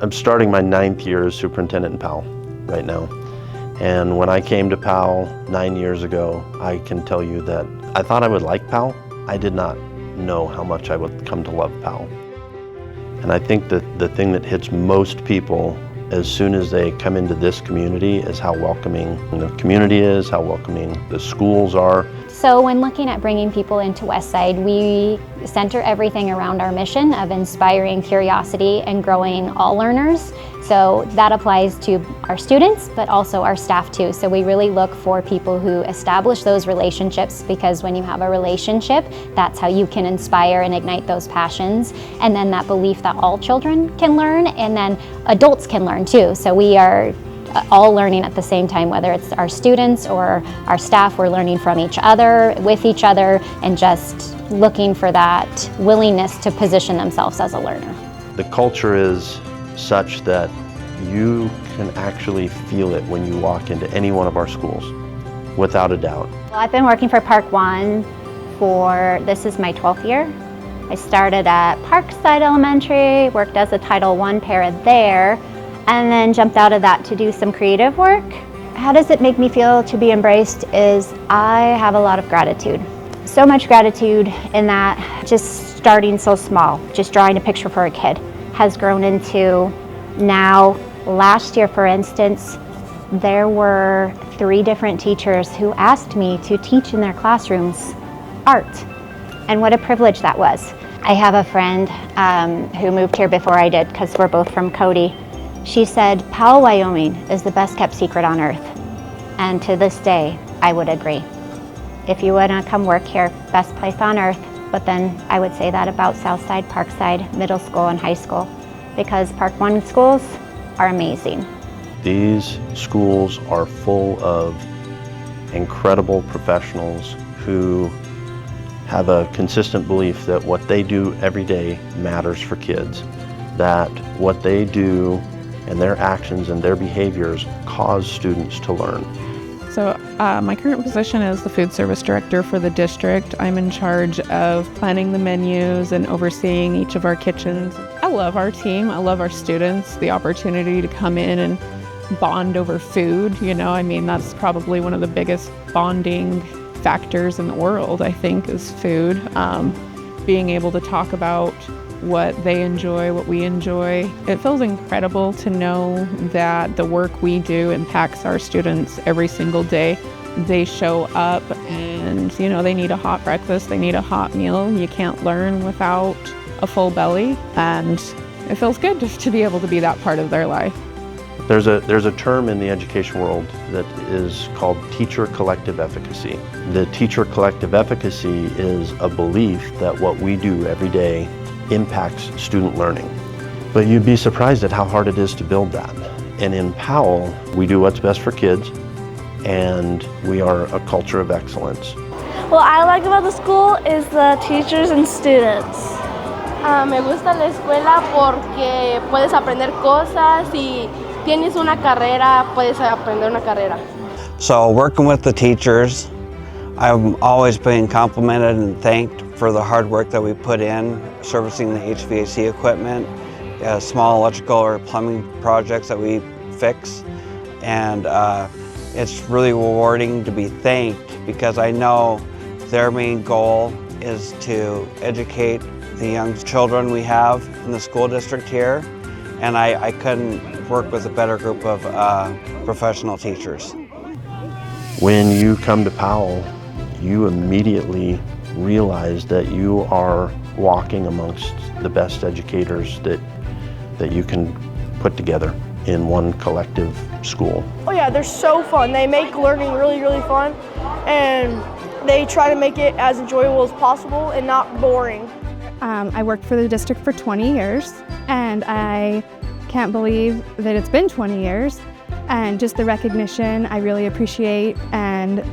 I'm starting my 9th year as superintendent in Powell right now. And when I came to Powell 9 years ago, I can tell you that I thought I would like Powell. I did not know how much I would come to love Powell. And I think that the thing that hits most people as soon as they come into this community is how welcoming the community is, how welcoming the schools are. So when looking at bringing people into Westside, we center everything around our mission of inspiring curiosity and growing all learners. So that applies to our students, but also our staff too. So we really look for people who establish those relationships, because when you have a relationship, that's how you can inspire and ignite those passions. And then that belief that all children can learn, and then adults can learn too. So we are all learning at the same time, whether it's our students or our staff. We're learning from each other, with each other, and just looking for that willingness to position themselves as a learner. The culture is such that you can actually feel it when you walk into any one of our schools, without a doubt. Well, I've been working for Park One this is my 12th year. I started at Parkside Elementary, worked as a Title I para there, and then jumped out of that to do some creative work. How does it make me feel to be embraced is I have a lot of gratitude. So much gratitude in that just starting so small, just drawing a picture for a kid, has grown into now, last year for instance, there were 3 different teachers who asked me to teach in their classrooms art. And what a privilege that was. I have a friend who moved here before I did, because we're both from Cody. She said, Powell, Wyoming is the best kept secret on earth. And to this day, I would agree. If you want to come work here, best place on earth. But then I would say that about Southside, Parkside, middle school and high school, because Park One schools are amazing. These schools are full of incredible professionals who have a consistent belief that what they do every day matters for kids, that what they do and their actions and their behaviors cause students to learn. So my current position is the food service director for the district. I'm in charge of planning the menus and overseeing each of our kitchens. I love our team. I love our students. The opportunity to come in and bond over food, I mean, that's probably one of the biggest bonding factors in the world, I think, is food. Being able to talk about what they enjoy, what we enjoy. It feels incredible to know that the work we do impacts our students every single day. They show up and, they need a hot breakfast, they need a hot meal. You can't learn without a full belly, and it feels good just to be able to be that part of their life. There's a term in the education world that is called teacher collective efficacy. The teacher collective efficacy is a belief that what we do every day impacts student learning. But you'd be surprised at how hard it is to build that. And in Powell, we do what's best for kids, and we are a culture of excellence. What I like about the school is the teachers and students. Me gusta la escuela porque puedes aprender cosas y tienes una carrera, puedes aprender una carrera. So working with the teachers, I've always been complimented and thanked for the hard work that we put in servicing the HVAC equipment, small electrical or plumbing projects that we fix. And it's really rewarding to be thanked, because I know their main goal is to educate the young children we have in the school district here. And I couldn't work with a better group of professional teachers. When you come to Powell, you immediately realize that you are walking amongst the best educators that you can put together in one collective school. Oh yeah, they're so fun. They make learning really, really fun, and they try to make it as enjoyable as possible and not boring. I worked for the district for 20 years, and I can't believe that it's been 20 years, and just the recognition I really appreciate, and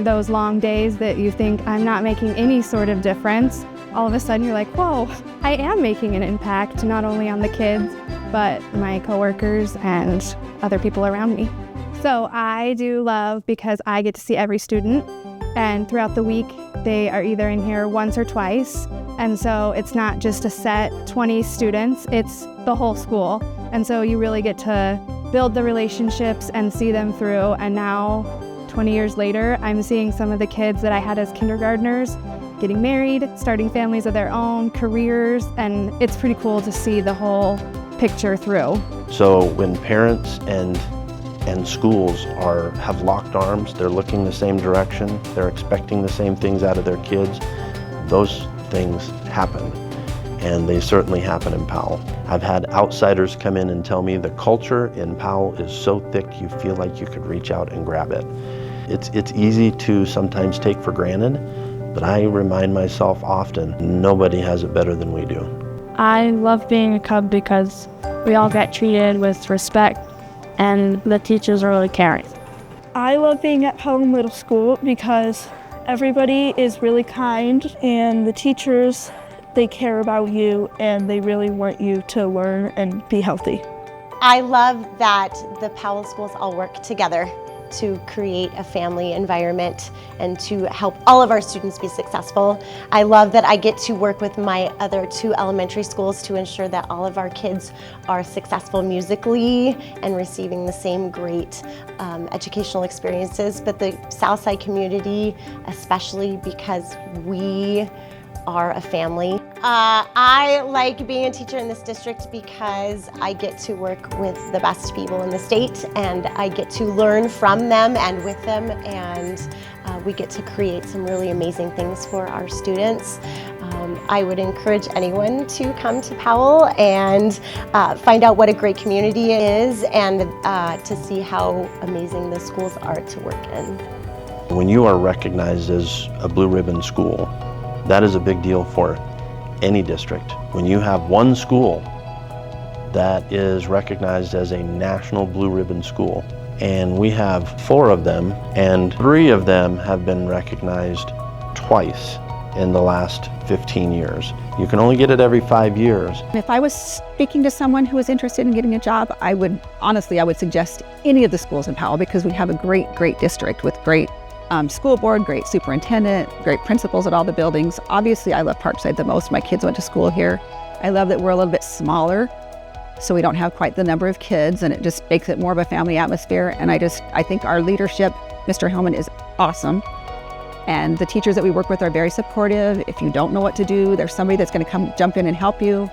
those long days that you think I'm not making any sort of difference, all of a sudden you're like, whoa, I am making an impact, not only on the kids, but my coworkers and other people around me. So I do love, because I get to see every student, and throughout the week they are either in here once or twice, And so it's not just a set 20 students, it's the whole school. And so you really get to build the relationships and see them through. And now, 20 years later, I'm seeing some of the kids that I had as kindergartners getting married, starting families of their own, careers, and it's pretty cool to see the whole picture through. So when parents and schools have locked arms, they're looking the same direction, they're expecting the same things out of their kids, those things happen. And they certainly happen in Powell. I've had outsiders come in and tell me the culture in Powell is so thick you feel like you could reach out and grab it. It's easy to sometimes take for granted, but I remind myself often, nobody has it better than we do. I love being a Cub because we all get treated with respect and the teachers are really caring. I love being at Powell Middle School because everybody is really kind and the teachers, they care about you and they really want you to learn and be healthy. I love that the Powell schools all work together to create a family environment and to help all of our students be successful. I love that I get to work with my other 2 elementary schools to ensure that all of our kids are successful musically and receiving the same great educational experiences, but the Southside community, especially because we are a family. I like being a teacher in this district because I get to work with the best people in the state and I get to learn from them and with them, and we get to create some really amazing things for our students. I would encourage anyone to come to Powell and find out what a great community it is and to see how amazing the schools are to work in. When you are recognized as a blue ribbon school, that is a big deal for any district. When you have one school that is recognized as a national blue ribbon school, and we have 4 of them, and 3 of them have been recognized twice in the last 15 years. You can only get it every 5 years. If I was speaking to someone who was interested in getting a job, I would suggest any of the schools in Powell because we have a great district with great school board, great superintendent, great principals at all the buildings. Obviously, I love Parkside the most. My kids went to school here. I love that we're a little bit smaller, so we don't have quite the number of kids, and it just makes it more of a family atmosphere. And I think our leadership, Mr. Hillman, is awesome. And the teachers that we work with are very supportive. If you don't know what to do, there's somebody that's going to come jump in and help you,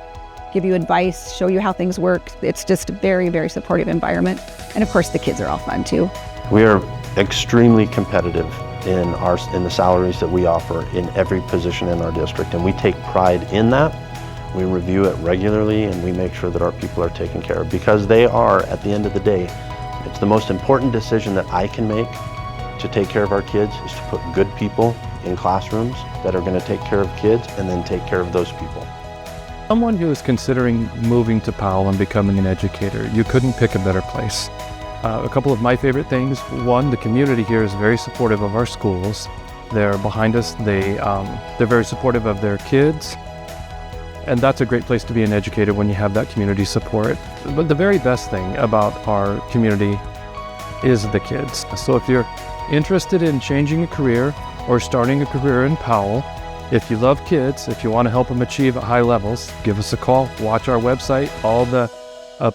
give you advice, show you how things work. It's just a very supportive environment. And of course, the kids are all fun too. We are extremely competitive in the salaries that we offer in every position in our district, and we take pride in that. We review it regularly and we make sure that our people are taken care of because they are, at the end of the day, it's the most important decision that I can make to take care of our kids is to put good people in classrooms that are going to take care of kids and then take care of those people. Someone who is considering moving to Powell and becoming an educator, you couldn't pick a better place. A couple of my favorite things. One, the community here is very supportive of our schools. They're behind us. They're very supportive of their kids. And that's a great place to be an educator when you have that community support. But the very best thing about our community is the kids. So if you're interested in changing a career or starting a career in Powell, if you love kids, if you want to help them achieve at high levels, give us a call. Watch our website. All the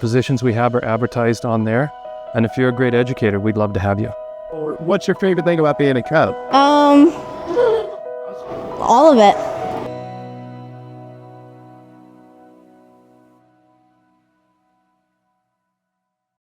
positions we have are advertised on there. And if you're a great educator, we'd love to have you. What's your favorite thing about being a Cub? All of it.